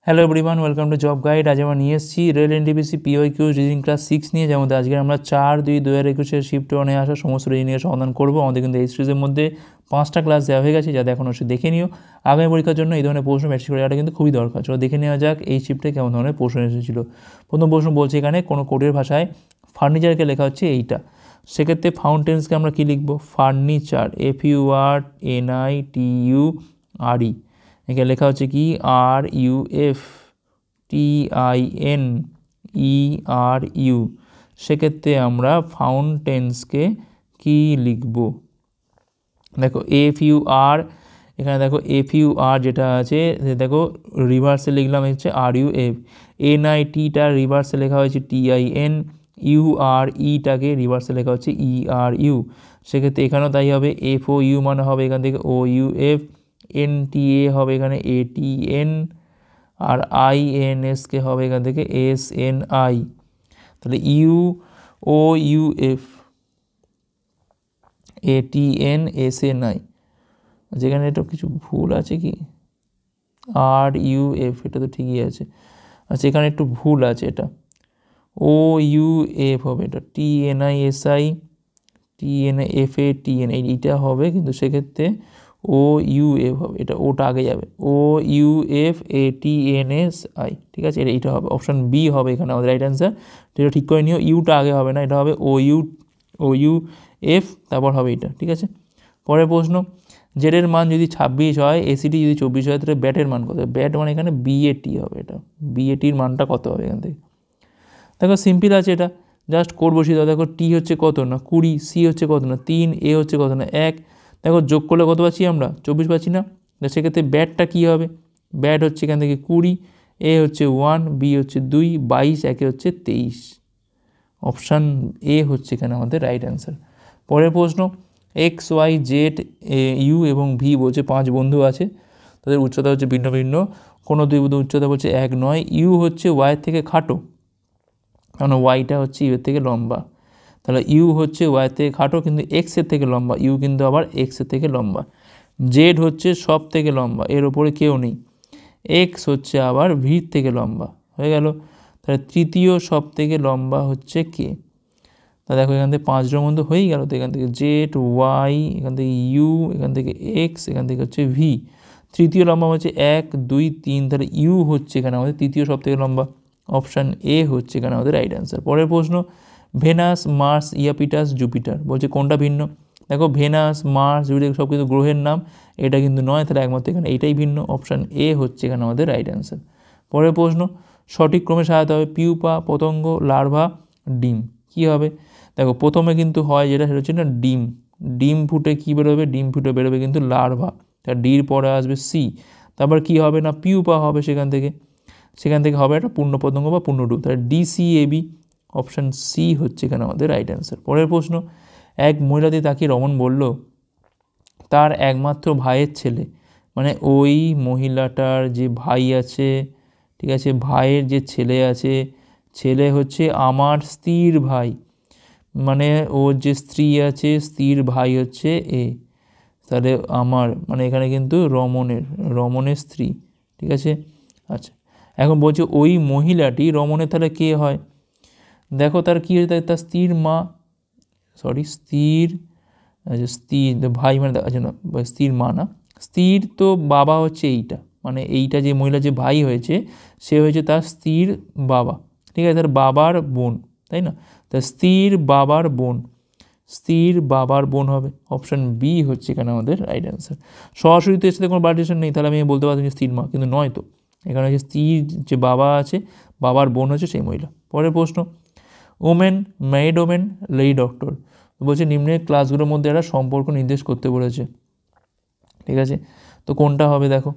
Hello everyone, welcome to job guide. আজ আমরা নিয়ে এসেছি rail NTPC PYQ reasoning class 6 নিয়ে, যেমন আজকে আমরা 4/2/2021 শিফট 1-এ আসা সমস্ত রিজনিংয়ের সমাধান করবো। আমাদের কিন্তু এই সিরিজের মধ্যে 5টা ক্লাস দেওয়া হয়ে গেছে, যাতে এখন অবশ্যই দেখে নিও। আগামী পরীক্ষার জন্য এই ধরনের প্রশ্ন প্র্যাকটিস করে যাওয়াটা কিন্তু খুবই দরকার। চলো দেখে নেওয়া যাক এই শিফটে কেমন ধরনের প্রশ্ন এসেছিল। প্রথম প্রশ্ন বলছে এখানে কোনো কোডের ভাষায় ফার্নিচারকে লেখা হচ্ছে এইটা। সেক্ষেত্রে ফাউন্টেন্সকে আমরা কী লিখবো? Furniture, FURNITURE। এখানে লেখা হচ্ছে কি RUFTINERU। সেক্ষেত্রে আমরা ফাউন্টেন্সকে কি লিখব? দেখো FUR, এখানে দেখো FUR যেটা আছে দেখো রিভার্সে লিখলাম হচ্ছে RUF, NITটা রিভার্সে লেখা হয়েছে TIN, UREটাকে রিভার্সে লেখা হচ্ছে ERU। সেক্ষেত্রে এখানেও তাই হবে, FOU মানে হবে এখান থেকে OUF, NTA হবে এখানে ATN, আর INSকে হবে এখান থেকে SNI। তাহলে UOUF ATN SNI। যেখানে এটা কিছু ভুল আছে কি? RUF এটা তো ঠিকই আছে। আচ্ছা, এখানে একটু ভুল আছে, এটা OUF হবে, এটা TNISI TNFATN এইটা হবে, কিন্তু সেক্ষেত্রে OUF হবে, এটা ওটা আগে যাবে, OUFATNSI। ঠিক আছে, এইটা হবে অপশান বি হবে এখানে আমাদের রাইট অ্যান্সার। এটা ঠিক করে নিও, ইউটা আগে হবে না, এটা হবে OUF, তারপর হবে এটা। ঠিক আছে, পরের প্রশ্ন, জেডের মান যদি 26 হয়, এসিটি যদি 24 হয়, তাহলে ব্যাটের মান কত? ব্যাট মানে এখানে BAT হবে, এটা BATর মানটা কত হবে এখান থেকে? দেখো সিম্পল আছে, এটা জাস্ট কোড বসিয়ে দাও। দেখো টি হচ্ছে কত না 20, সি হচ্ছে কত না 3, এ হচ্ছে কত না 1। দেখো যোগ করলে কত পাচ্ছি আমরা? 24 পাচ্ছি না? সেক্ষেত্রে ব্যাটটা কী হবে? ব্যাট হচ্ছে এখান থেকে 20, এ হচ্ছে 1, বি হচ্ছে 2, 22, একে হচ্ছে 23। অপশান এ হচ্ছে এখানে আমাদের রাইট অ্যান্সার। পরের প্রশ্ন, XYZU এবং ভি বলছে 5 বন্ধু আছে, তাদের উচ্চতা হচ্ছে ভিন্ন ভিন্ন, কোনো দুই বন্ধু উচ্চতা বলছে 1 নয়। ইউ হচ্ছে ওয়াইয়ের থেকে খাটো, কারণ ওয়াইটা হচ্ছে ইউর থেকে লম্বা। তাহলে ইউ হচ্ছে ওয়াইয়ের থেকে খাটো কিন্তু এক্সের থেকে লম্বা, ইউ কিন্তু আবার এক্সের থেকে লম্বা। জেড হচ্ছে সব থেকে লম্বা, এর ওপরে কেউ নেই। এক্স হচ্ছে আবার ভির থেকে লম্বা, হয়ে গেল। তাহলে তৃতীয় সব থেকে লম্বা হচ্ছে কে? তা দেখো এখান থেকে 5টার মধ্যে হয়েই গেল। তো এখান থেকে জেড, ওয়াই, এখান থেকে ইউ, এখান থেকে এক্স, এখান থেকে হচ্ছে ভি। তৃতীয় লম্বা হচ্ছে 1, 2, 3, তাহলে ইউ হচ্ছে এখানে আমাদের তৃতীয় সব থেকে লম্বা। অপশান এ হচ্ছে এখানে আমাদের রাইট অ্যান্সার। পরের প্রশ্ন, ভেনাস, মার্স, ইয়াপিটাস, জুপিটার বলছে কোনটা ভিন্ন? দেখো ভেনাস, মার্স, জুপিটার সব কিন্তু গ্রহের নাম, এটা কিন্তু নয়, তাহলে একমাত্র এখানে এইটাই ভিন্ন। অপশান এ হচ্ছে এখানে আমাদের রাইট অ্যান্সার। পরের প্রশ্ন, সঠিক ক্রমে সাজাতে হবে পিউপা, পতঙ্গ, লার্ভা, ডিম। কি হবে? দেখো প্রথমে কিন্তু হয় যেটা, সেটা হচ্ছে না ডিম। ডিম ফুটে কী বেরোবে? ডিম ফুটে বেরোবে কিন্তু লার্ভা, তার ডির পরে আসবে সি। তারপর কি হবে না পিউপা হবে, সেখান থেকে হবে একটা পূর্ণপতঙ্গ বা পূর্ণরূপ, তাহলে DCAB। অপশান সি হচ্ছে এখানে আমাদের রাইট অ্যান্সার। পরের প্রশ্ন, এক মহিলাদের তাকিয়ে রমন বলল তার একমাত্র ভাইয়ের ছেলে, মানে ওই মহিলাটার যে ভাই আছে, ঠিক আছে, ভাইয়ের যে ছেলে আছে, ছেলে হচ্ছে আমার স্ত্রীর ভাই, মানে ওর যে স্ত্রী আছে, স্ত্রীর ভাই হচ্ছে এ, তাহলে আমার মানে এখানে কিন্তু রমনের স্ত্রী। ঠিক আছে, আচ্ছা এখন বলছে ওই মহিলাটি রমনের তাহলে কে হয়? দেখো তার কী হয়েছে, তার স্ত্রীর মা, স্ত্রীর ভাই, মানে আচ্ছা না, স্ত্রীর মা না, স্ত্রীর তো বাবা হচ্ছে এইটা, মানে এইটা যে মহিলা যে ভাই হয়েছে, সে হয়েছে তার স্ত্রীর বাবা। ঠিক আছে, তার বাবার বোন, তাই না? তার স্ত্রীর বাবার বোন হবে। অপশান বি হচ্ছে এখানে আমাদের রাইট অ্যান্সার। সরাসরি তো এর সাথে কোনো পার্টিশন নেই, তাহলে আমি বলতে পারতাম যে স্ত্রীর মা, কিন্তু নয় তো, এখানে হচ্ছে স্ত্রীর যে বাবা আছে, বাবার বোন হচ্ছে সেই মহিলা। পরের প্রশ্ন, women, made women, lady doctor বলছে নিম্নের ক্লাসগুলোর মধ্যে একটা সম্পর্ক নির্দেশ করতে বলেছে। ঠিক আছে, তো কোনটা হবে? দেখো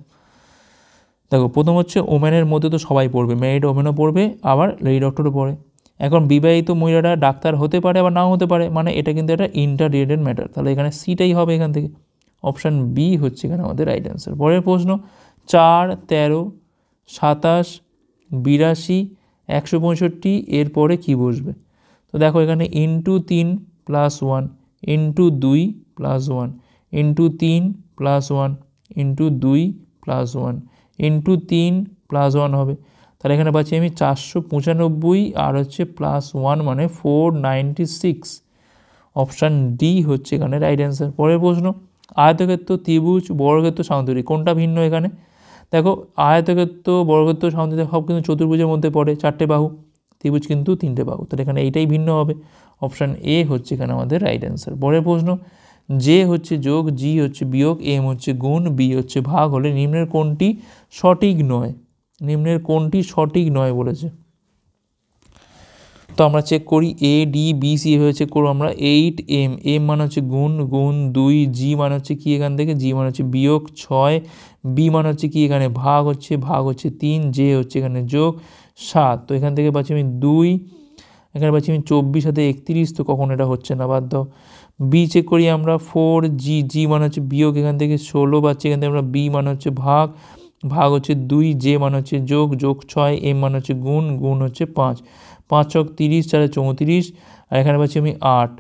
প্রথম হচ্ছে ওমেনের মধ্যে তো সবাই পড়বে, মেড ওমেনও পড়বে, আবার লেডি ডক্টরও পড়ে। এখন বিবাহিত মহিলারা ডাক্তার হতে পারে আবার নাও হতে পারে, মানে এটা কিন্তু একটা ইন্টার রিলেটেড ম্যাটার, তাহলে এখানে সিটাই হবে এখান থেকে। অপশান বি হচ্ছে এখানে আমাদের রাইট অ্যান্সার। পরের প্রশ্ন, 4, 13, 27, 82, 165 এরপরে কী বসবে? তো দেখো এখানে into 3 + 1, into 2 + 1, into 3 + 1, into 2 + 1, into 3 +1 হবে। তাহলে এখানে পাচ্ছি আমি 495 আর হচ্ছে +1 মানে 496। অপশান ডি হচ্ছে এখানে রাইট অ্যান্সার। পরের প্রশ্ন, আয়তক্ষেত্র, ত্রিভুজ, বর্গক্ষেত্র, সামুদ্রিক কোনটা ভিন্ন এখানে? দেখো আয়তক্ষেত্র, বর্গক্ষেত্র, সামুদ্রিক সব কিন্তু চতুর্ভুজের মধ্যে পড়ে, 4টে বাহু। ত্রিভুজ কিন্তু 3টে বাহু। তাহলে এখানে এইটাই ভিন্ন হবে। অপশান এ হচ্ছে এখানে আমাদের রাইট অ্যান্সার। পরের প্রশ্ন, জে হচ্ছে যোগ, জি হচ্ছে বিয়োগ, এম হচ্ছে গুণ, বি হচ্ছে ভাগ হলে নিম্নের কোনটি সঠিক নয়? নিম্নের কোনটি সঠিক নয় বলেছে। তো আমরা চেক করি, এ ডি বি সি এভাবে চেক করবো আমরা। 8m, এম মানে হচ্ছে গুণ, গুণ 2, জি মানে হচ্ছে কি এখান থেকে, জি মানে হচ্ছে বিয়োগ 6, বি মানে হচ্ছে কি এখানে ভাগ হচ্ছে 3, জে হচ্ছে এখানে যোগ 7। তো এখান থেকে পাচ্ছি আমি 2, এখানে পাচ্ছি আমি 24 সাথে 31, তো কখন এটা হচ্ছে না, বাদ দাও। বি চেক করি আমরা 4, জি, জি মানে হচ্ছে বিয়োগ এখান থেকে 16 পাচ্ছি, এখান থেকে আমরা বি মানে হচ্ছে ভাগ, ভাগ হচ্ছে 2, জে মানে হচ্ছে যোগ, যোগ 6, এম মানে হচ্ছে গুণ, গুণ হচ্ছে 5, 5 ছক 30, 4 34, আর এখানে পাচ্ছি আমি 8।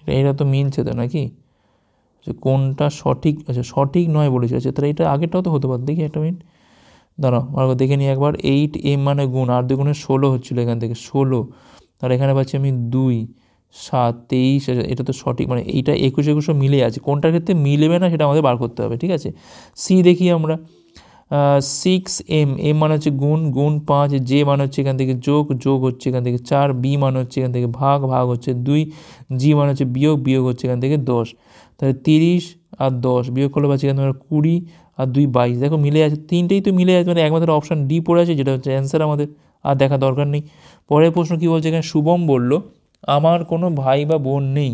এটা তো মিলছে তো নাকি, কোনটা সঠিক? আচ্ছা সঠিক নয় বলেছে। আচ্ছা তাহলে এটা আগেরটাও তো হতে পারে, দেখি একটা মিনিট দাঁড়াও আমরা দেখে নিই একবার। 8m মানে গুণ, আর 2 গুণে 16 হচ্ছিলো এখান থেকে 16, তাহলে এখানে পাচ্ছি আমি 2, 7, 23। এটা তো সঠিক, মানে এইটা 21 21 মিলে আছে, কোনটার ক্ষেত্রে মিলবে না সেটা আমাদের বার করতে হবে, ঠিক আছে। সি দেখি আমরা, 6m, এম মানে হচ্ছে গুণ, গুণ 5, জে মানে হচ্ছে এখান থেকে যোগ, যোগ হচ্ছে এখান থেকে 4, বি মানে হচ্ছে এখান থেকে ভাগ, ভাগ হচ্ছে 2, জি মানে হচ্ছে বিয়োগ, বিয়োগ হচ্ছে এখান থেকে 10। তাহলে 30 আর 10 বিয়োগ করলে পাচ্ছি এখান থেকে 20 আর 2 22। দেখো মিলে আছে, তিনটেই তো মিলে আছে, মানে একমাত্র অপশান ডি পড়ে আছে, যেটা হচ্ছে অ্যান্সার আমাদের, আর দেখা দরকার নেই। পরের প্রশ্ন কী বলছে এখানে, শুভম বলল আমার কোনো ভাই বা বোন নেই,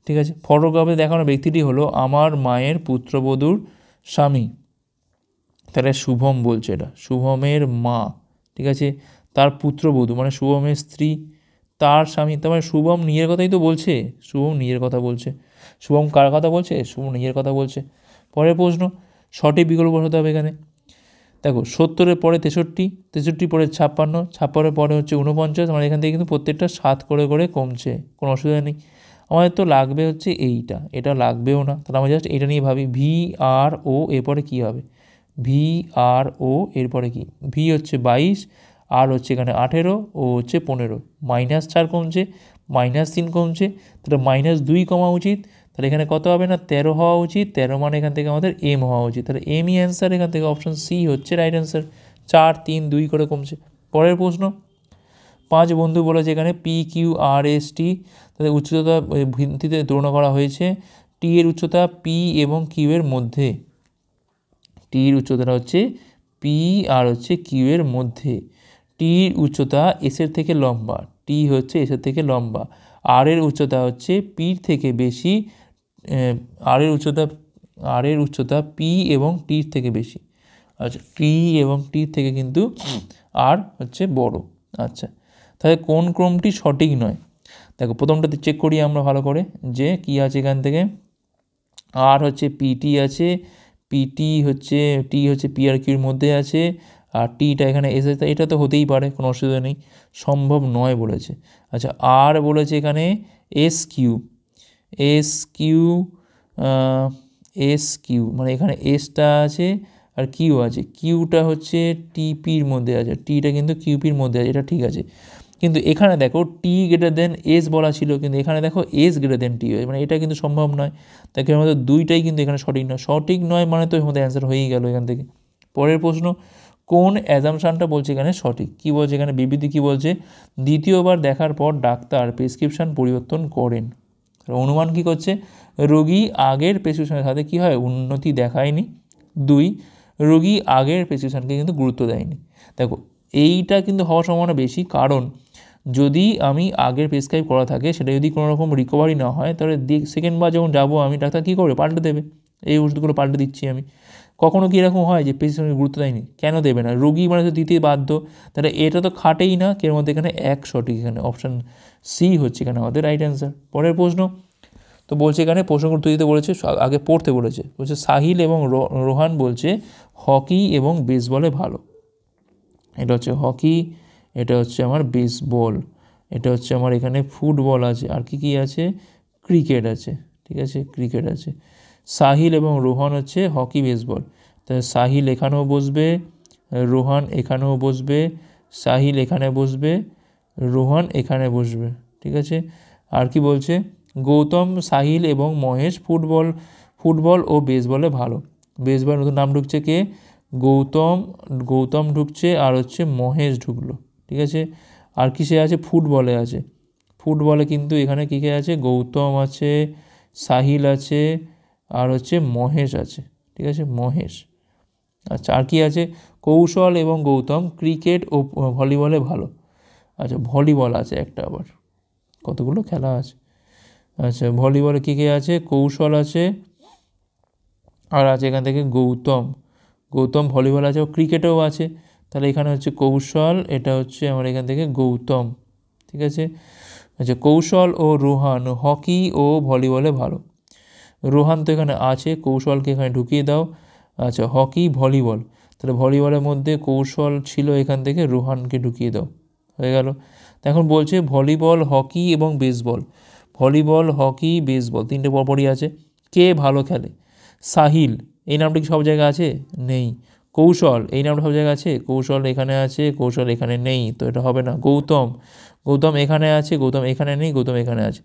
ঠিক আছে। ফটোগ্রাফে দেখানো ব্যক্তিটি হলো আমার মায়ের পুত্রবধূর স্বামী। তাহলে শুভম বলছে, এটা শুভমের মা, ঠিক আছে, তার পুত্রবধূ মানে শুভমের স্ত্রী, তার স্বামী, তার মানে শুভম নিজের কথাই তো বলছে, শুভম নিজের কথা বলছে। শুভম কার কথা বলছে? শুভম নিজের কথা বলছে। পরের প্রশ্ন, সঠিক বিকল্প বসাতে হবে এখানে। দেখো 70-এর পরে 63, 63 পরে 56, 56-এর পরে হচ্ছে 49, মানে এখান থেকে কিন্তু প্রত্যেকটা 7 করে করে কমছে, কোনো অসুবিধা নেই। আমাদের তো লাগবে হচ্ছে এইটা, এটা লাগবেও না, তাহলে আমরা জাস্ট এটা নিয়ে ভাবি, ভি আর ও এরপরে কী হবে, ভি আর ও এরপরে কি, ভি হচ্ছে 22, আর হচ্ছে এখানে 18, ও হচ্ছে 15, -4 কমছে, -3 কমছে, তাহলে -2 কমা উচিত, তাহলে এখানে কত হবে না 13 হওয়া উচিত, 13 মানে এখান থেকে আমাদের এম হওয়া উচিত, তাহলে এমই অ্যান্সার, এখান থেকে অপশান সি হচ্ছে রাইট অ্যান্সার। 4 3 2 করে কমছে। পরের প্রশ্ন, 5 বন্ধু বলেছে এখানে P Q R S T, তাদের উচ্চতা ভিত্তিতে তুলনা করা হয়েছে, টি এর উচ্চতা পি এবং কিউ এর মধ্যে, টির উচ্চতাটা হচ্ছে পি আর হচ্ছে কিউ এর মধ্যে, টির উচ্চতা এসের থেকে লম্বা, টি হচ্ছে এসের থেকে লম্বা, আর এর উচ্চতা হচ্ছে পির থেকে বেশি, আর এর উচ্চতা পি এবং টির থেকে বেশি। আচ্ছা টি এবং টির থেকে কিন্তু আর হচ্ছে বড়। আচ্ছা তাহলে কোন ক্রমটি সঠিক নয়? দেখো প্রথমটাতে চেক করি আমরা ভালো করে, যে কি আছে এখান থেকে, আর হচ্ছে পিটি আছে, পিটি হচ্ছে, টি হচ্ছে পি আর কিউর মধ্যে আছে, আর টিটা এখানে এসে, এটা তো হতেই পারে, কোনো অসুবিধা নেই, সম্ভব নয় বলেছে। আচ্ছা আর বলেছে এখানে S Q, S Q, S Q মানে এখানে এসটা আছে আর কিউ আছে, কিউটা হচ্ছে টিপির মধ্যে আছে, টিটা কিন্তু কিউপির মধ্যে আছে, এটা ঠিক আছে। কিন্তু এখানে দেখো টি গ্রেটার দেন এস বলা ছিল, কিন্তু এখানে দেখো এস গ্রেটার দেন টি হয়, মানে এটা কিন্তু সম্ভব নয়, তাকে আমাদের দুইটাই কিন্তু এখানে সঠিক নয়, সঠিক নয় মানে তো আমাদের অ্যান্সার হয়েই গেল এখান থেকে। পরের প্রশ্ন, কোন অ্যাজামশানটা বলছে এখানে সঠিক? কী বলছে এখানে বিবৃতি, কী বলছে, দ্বিতীয়বার দেখার পর ডাক্তার প্রেসক্রিপশান পরিবর্তন করেন। অনুমান কী করছে, রোগী আগের প্রেসক্রিপশনের সাথে কী হয়, উন্নতি দেখায়নি। 2, রোগী আগের প্রেসক্রিপশানকে কিন্তু গুরুত্ব দেয়নি। দেখো এইটা কিন্তু হওয়ার সম্ভাবনা বেশি, কারণ যদি আমি আগের প্রেসক্রাইব করা থাকে, সেটা যদি কোনো রকম রিকভারি না হয়, তাহলে সেকেন্ডবার যখন যাবো আমি, ডাক্তার কী করবে, পাল্টে দেবে, এই ওষুধগুলো পাল্টে দিচ্ছি আমি। কখনও কি এরকম হয় যে প্রেসক্রিপশনকে গুরুত্ব দেয়নি, কেন দেবে না, রোগী মানে তো দিতে বাধ্য, তাহলে এটা তো খাটেই না, এর মধ্যে এখানে এক সঠিক, এখানে অপশান সি হচ্ছে এখানে আমাদের রাইট অ্যান্সার। পরের প্রশ্ন, তো বলছে এখানে প্রশ্ন উত্তর দিতে বলেছে, আগে পড়তে বলেছে, বলছে সাহিল এবং রোহান বলছে হকি এবং বেসবলে ভালো, এটা হচ্ছে হকি, এটা হচ্ছে আমার বেসবল, এটা হচ্ছে আমার এখানে ফুটবল আছে, আর কি আছে, ক্রিকেট আছে, ঠিক আছে, ক্রিকেট আছে। সাহিল এবং রোহন হচ্ছে হকি বেসবল, তাহলে সাহিল এখানেও বসবে, রোহান এখানেও বসবে, সাহিল এখানে বসবে, রোহান এখানে বসবে। ঠিক আছে, আর কি বলছে, গৌতম, সাহিল এবং মহেশ ফুটবল ও বেসবলে ভালো। বেসবল নতুন নাম ঢুকছে কে, গৌতম ঢুকছে, আর হচ্ছে মহেশ ঢুকলো। ঠিক আছে, আর কিসে আছে, ফুটবলে আছে। ফুটবলে কিন্তু এখানে কী কে আছে, গৌতম আছে, সাহিল আছে, আর হচ্ছে মহেশ আছে। ঠিক আছে, মহেশ। আচ্ছা, আর কি আছে, কৌশল এবং গৌতম ক্রিকেট ও ভলিবলে ভালো। আচ্ছা, ভলিবল আছে একটা, আবার কতগুলো খেলা আছে। আচ্ছা, ভলিবলে কী কে আছে, কৌশল আছে, আর আছে এখান থেকে গৌতম ভলিবল আছে, ও ক্রিকেটেও আছে। তাহলে এখানে হচ্ছে কৌশল, এটা হচ্ছে আমার এখান থেকে গৌতম। ঠিক আছে, আচ্ছা, কৌশল ও রোহান হকি ও ভলিবলে ভালো। রোহান তো এখানে আছে, কৌশলকে এখানে ঢুকিয়ে দাও। আচ্ছা, হকি ভলিবল, তাহলে ভলিবলের মধ্যে কৌশল ছিল, এখান থেকে রোহানকে ঢুকিয়ে দাও, হয়ে গেল। এখন বলছে ভলিবল, হকি এবং বেসবল। ভলিবল, হকি, বেসবল তিনটে পরপরই আছে। কে ভালো খেলে, সাহিল, এই নামটা কি সব জায়গায় আছে, নেই। কৌশল, এই নামটা সব জায়গায় আছে, কৌশল এখানে আছে, কৌশল এখানে নেই, তো এটা হবে না। গৌতম এখানে আছে, গৌতম এখানে নেই, গৌতম এখানে আছে।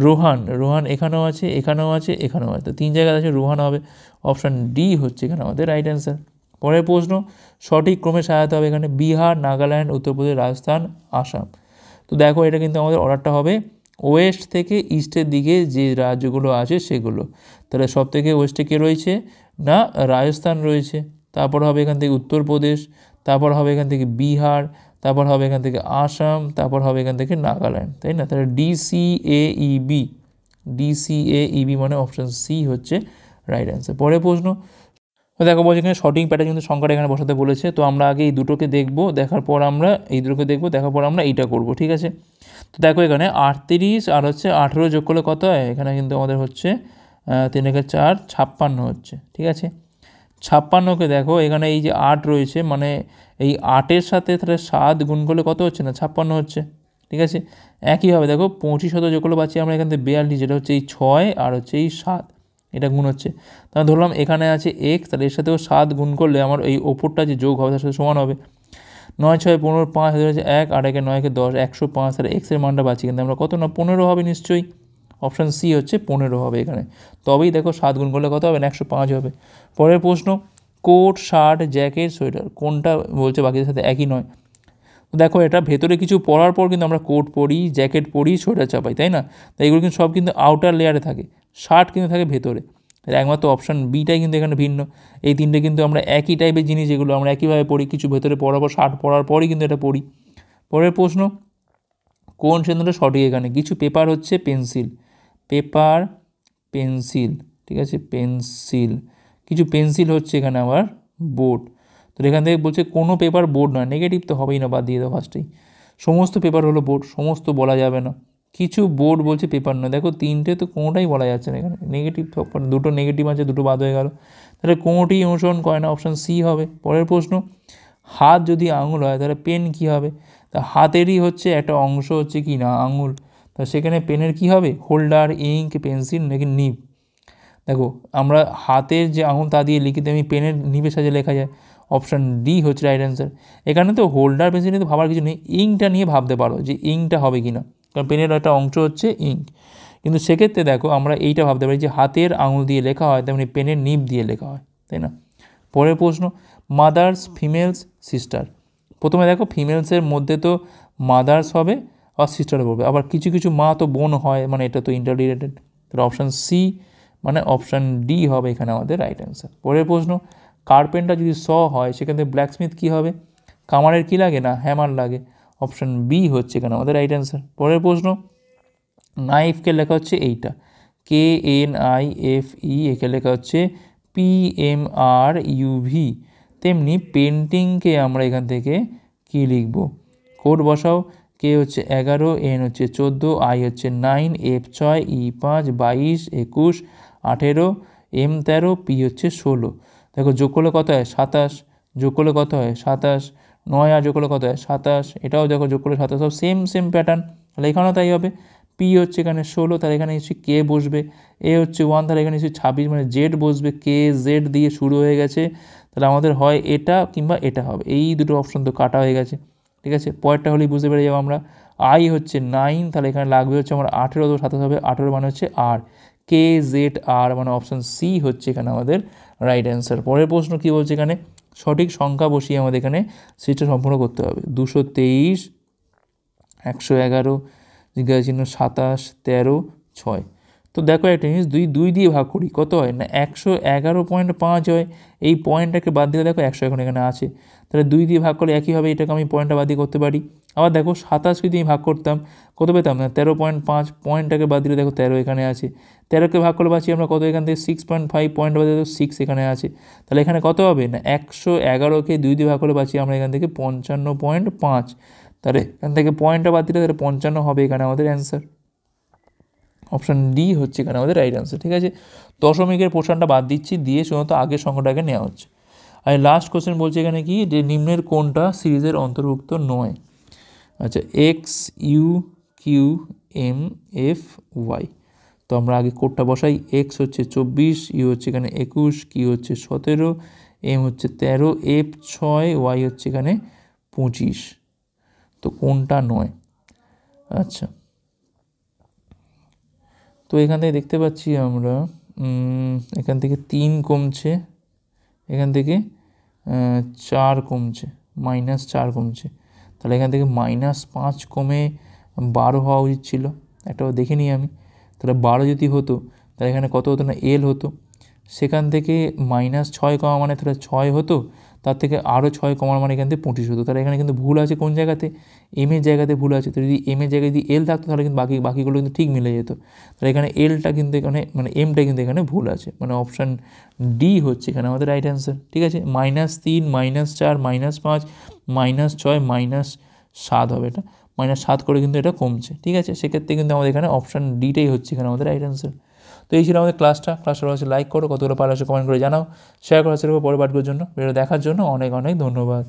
রোহান এখানেও আছে, এখানেও আছে, এখানেও আছে, তো তিন জায়গায় আছে, রোহান হবে। অপশান ডি হচ্ছে এখানে আমাদের রাইট অ্যান্সার। পরের প্রশ্ন, সঠিক ক্রমে সাজাতে হবে এখানে, বিহার, নাগাল্যান্ড, উত্তরপ্রদেশ, রাজস্থান, আসাম। তো দেখো, এটা কিন্তু আমাদের অর্ডারটা হবে ওয়েস্ট থেকে ইস্টের দিকে যে রাজ্যগুলো আছে সেগুলো। তাহলে সব থেকে ওয়েস্টে কে রয়েছে না, রাজস্থান রয়েছে। তারপর হবে এখান থেকে উত্তরপ্রদেশ, তারপর হবে এখান থেকে বিহার, তারপর হবে এখান থেকে আসাম, তারপর হবে এখান থেকে নাগাল্যান্ড, তাই না। তাহলে ডিসিএইবি মানে অপশান সি হচ্ছে রাইট অ্যান্সার। পরের প্রশ্ন, দেখো বলছে এখানে সঠিক প্যাটার্ন কিন্তু সংখ্যাটা এখানে বসাতে বলেছে। তো আমরা আগে এই দুটোকে দেখবো, দেখার পর আমরা এইটা করব। ঠিক আছে, তো দেখো এখানে 38 আর হচ্ছে 18 যোগ করলে কত হয়, এখানে কিন্তু আমাদের হচ্ছে 3 একে 4, 56 হচ্ছে। ঠিক আছে, 56কে দেখো এখানে এই যে 8 রয়েছে, মানে এই 8-এর সাথে তাহলে 7 গুণ করলে কত হচ্ছে না, 56 হচ্ছে। ঠিক আছে, একইভাবে দেখো 25 যোগ করলে পাচ্ছি আমরা এখান থেকে 42, যেটা হচ্ছে এই 6 আর হচ্ছে এই 7, এটা গুণ হচ্ছে। তাহলে ধরলাম এখানে আছে এক্স, তাহলে এর সাথেও 7 গুণ করলে আমার এই ওপরটা যে যোগ হবে তার সাথে সমান হবে। 9, 6, 15, 5 হচ্ছে 1, 8 একে 9 কে 10, 105। তাহলে এক্সের মানটা পাচ্ছি কিন্তু আমরা কত না, 15 হবে নিশ্চয়ই। অপশান সি হচ্ছে 15 হবে এখানে। তবেই দেখো 7 গুণ করলে কত হবে না, 105 হবে। পরের প্রশ্ন, কোট, শার্ট, জ্যাকেট, সোয়েটার কোনটা বলছে বাকিদের সাথে একই নয়। দেখো, এটা ভেতরে কিছু পরার পর কিন্তু আমরা কোট পরি, জ্যাকেট পরি, সোয়েটার চাপাই, তাই না। তাই এগুলো কিন্তু সব কিন্তু আউটার লেয়ারে থাকে, শার্ট কিন্তু থাকে ভেতরে। একমাত্র অপশান বিটাই কিন্তু এখানে ভিন্ন। এই তিনটে কিন্তু আমরা একই টাইপের জিনিস, যেগুলো আমরা একইভাবে পড়ি, কিছু ভেতরে পরার পর শার্ট পরার পরই কিন্তু এটা পড়ি। পরের প্রশ্ন, কোন সিদ্ধান্তটা সঠিক এখানে, কিছু পেপার হচ্ছে পেন্সিল, ঠিক আছে, পেন্সিল, কিছু পেন্সিল হচ্ছে এখানে আবার বোর্ড। তো এখান থেকে বলছে কোনো পেপার বোর্ড নয়, নেগেটিভ তো হবেই না, বাদ দিয়ে দাও ফার্স্টেই। সমস্ত পেপার হলো বোর্ড, সমস্ত বলা যাবে না। কিছু বোর্ড বলছে পেপার নয়, দেখো তিনটে তো কোনোটাই বলা যাচ্ছে না এখানে, নেগেটিভ তো, দুটো নেগেটিভ আছে, দুটো বাদ হয়ে গেল, তাহলে কোনোটি অনুসরণ করে না, অপশান সি হবে। পরের প্রশ্ন, হাত যদি আঙুল হয় তাহলে পেন কী হবে, তা হাতেরই হচ্ছে একটা অংশ হচ্ছে কি না আঙুল, তা সেখানে পেনের কী হবে, হোল্ডার, ইঙ্ক, পেন্সিল নাকি নিব। দেখো, আমরা হাতের যে আঙুল তা দিয়ে লিখিতে আমি পেনের নিবের সাহায্যে লেখা যায়, অপশান ডি হচ্ছে রাইট অ্যান্সার। এখানে তো হোল্ডার, পেন্সিল নিয়ে তো ভাবার কিছু নেই, ইঙ্কটা নিয়ে ভাবতে পারো যে ইঙ্কটা হবে কি না, কারণ পেনের একটা অংশ হচ্ছে ইঙ্ক। কিন্তু সেক্ষেত্রে দেখো আমরা এইটা ভাবতে পারি যে হাতের আঙুল দিয়ে লেখা হয়, তেমনি পেনের নিব দিয়ে লেখা হয়, তাই না। পরের প্রশ্ন, মাদার্স, ফিমেলস, সিস্টার। প্রথমে দেখো ফিমেলসের মধ্যে তো মাদার্স হবে আর সিস্টার বলবে, আবার কিছু কিছু মা তো বোন হয়, মানে এটা তো ইন্টাররিলেটেড। তাহলে অপশান সি মানে অপশান ডি হবে এখানে আমাদের রাইট অ্যান্সার। পরের প্রশ্ন, কার্পেন্টার যদি স হয় সেখানে ব্ল্যাকস্মিথ কী হবে, কামারের কী লাগে না, হ্যামার লাগে, অপশান বি হচ্ছে এখানে আমাদের রাইট অ্যান্সার। পরের প্রশ্ন, নাইফকে লেখা হচ্ছে এইটা KNIFE, একে লেখা হচ্ছে PMRUV। তেমনি পেন্টিংকে আমরা এখান থেকে কি লিখব, কোড বসাও, কে হচ্ছে 11, N হচ্ছে 14, I হচ্ছে 9, F 6, E 5, 22, 21, 18, M 13, P হচ্ছে 16। দেখো যোগ করলে কত হয় 27, যোগ করলে কত হয় 27, 9 আর যোগ করলে কত হয় 27, এটাও দেখো যোগ করলে 27, সব সেম প্যাটার্ন, তাহলে এখানেও তাই হবে। পি হচ্ছে এখানে 16, তাহলে এখানে নিশ্চয়ই কে বসবে। এ হচ্ছে 1, তাহলে এখানে নিশ্চয়ই 26, মানে জেড বসবে, কে জেড দিয়ে শুরু হয়ে গেছে, তাহলে আমাদের হয় এটা কিংবা এটা হবে, এই দুটো অপশন তো কাটা হয়ে গেছে। ঠিক আছে, পরেরটা হলেই বুঝতে পেরে যাবো আমরা। আই হচ্ছে 9, তাহলে এখানে লাগবে হচ্ছে আমার 18, তো 27 হবে, 18 মানে হচ্ছে আর, কে জেড আর মানে অপশান সি হচ্ছে এখানে আমাদের রাইট অ্যান্সার। পরের প্রশ্ন কী বলছে এখানে, সঠিক সংখ্যা বসিয়ে আমাদের এখানে সিটটা সম্পূর্ণ করতে হবে। 223, 111, জিজ্ঞাসা চিহ্ন 27, 13, 6। তো দেখো একটা জিনিস, দুই দিয়ে ভাগ করি, কত হয় না 111.5 হয়। এই পয়েন্টটাকে বাদ দিলে দেখো 100 এখন এখানে আছে, তাহলে 2 দিয়ে ভাগ করলে একই হবে, এটাকে আমি পয়েন্টটা বাদ দিয়ে করতে পারি। আবার দেখো 27কে দিয়ে ভাগ করতাম, কত পেতাম না 13.5, পয়েন্টটাকে বাদ দিলে দেখো 13 এখানে আছে। 13কে ভাগ করলে পাচ্ছি আমরা কত, এখান থেকে 6.5, পয়েন্ট বাদ দিলে 6 এখানে আছে। তাহলে এখানে কত হবে না 111কে 2 দিয়ে ভাগ করলে পাচ্ছি আমরা এখান থেকে 55.5, তাহলে এখান থেকে পয়েন্টটা বাদ দিলে তাহলে 55 হবে এখানে আমাদের অ্যান্সার। অপশান ডি হচ্ছে এখানে আমাদের রাইট অ্যান্সার। ঠিক আছে, দশমিকের পোর্শনটা বাদ দিচ্ছি, দিয়ে শুধুমাত্র আগের সংখ্যাটাকে নেওয়া হচ্ছে। আর লাস্ট কোশ্চেন বলছে এখানে কি, যে নিম্নের কোনটা সিরিজের অন্তর্ভুক্ত নয়। আচ্ছা, X U Q M F Y, তো আমরা আগে কোডটা বসাই। এক্স হচ্ছে 24, ইউ হচ্ছে এখানে 21, কিউ হচ্ছে 17, এম হচ্ছে 13, এফ 6, ওয়াই হচ্ছে এখানে 25। তো কোনটা নয়? আচ্ছা, তো এখান থেকে দেখতে পাচ্ছি আমরা এখান থেকে 3 কমছে, এখান থেকে 4 কমছে, -4 কমছে, তাহলে এখান থেকে -5 কমে 12 হওয়া উচিত ছিল। একটাও দেখে নিই আমি, তাহলে 12 যদি হতো তাহলে এখানে কত হতো না এল হতো, সেখান থেকে -6 কমা মানে তাহলে 6 হতো, তার থেকে আরও 6 কমার মানে এখান থেকে 25 হতো। তাহলে এখানে কিন্তু ভুল আছে কোন জায়গাতে, এম এর জায়গাতে ভুল আছে। তো যদি এম এর জায়গায় যদি এল থাকতো তাহলে কিন্তু বাকিগুলো কিন্তু ঠিক মিলে যেত। তাহলে এখানে এলটা কিন্তু এখানে মানে এমটা কিন্তু এখানে ভুল আছে, মানে অপশান ডি হচ্ছে এখানে আমাদের রাইট অ্যান্সার। ঠিক আছে, -3, -4, -5, -6, -7 হবে, এটা -7 করে কিন্তু এটা কমছে। ঠিক আছে, সেক্ষেত্রে কিন্তু আমাদের এখানে অপশান ডিটাই হচ্ছে এখানে আমাদের রাইট অ্যান্সার। তো এই ছিল আমাদের ক্লাসটা ভালো লাগছে লাইক করো, কতগুলো পারো কমেন্ট করে জানাও, শেয়ার করো সেরকম পরে পাঠগুলোর জন্য। ভিডিও দেখার জন্য অনেক অনেক ধন্যবাদ।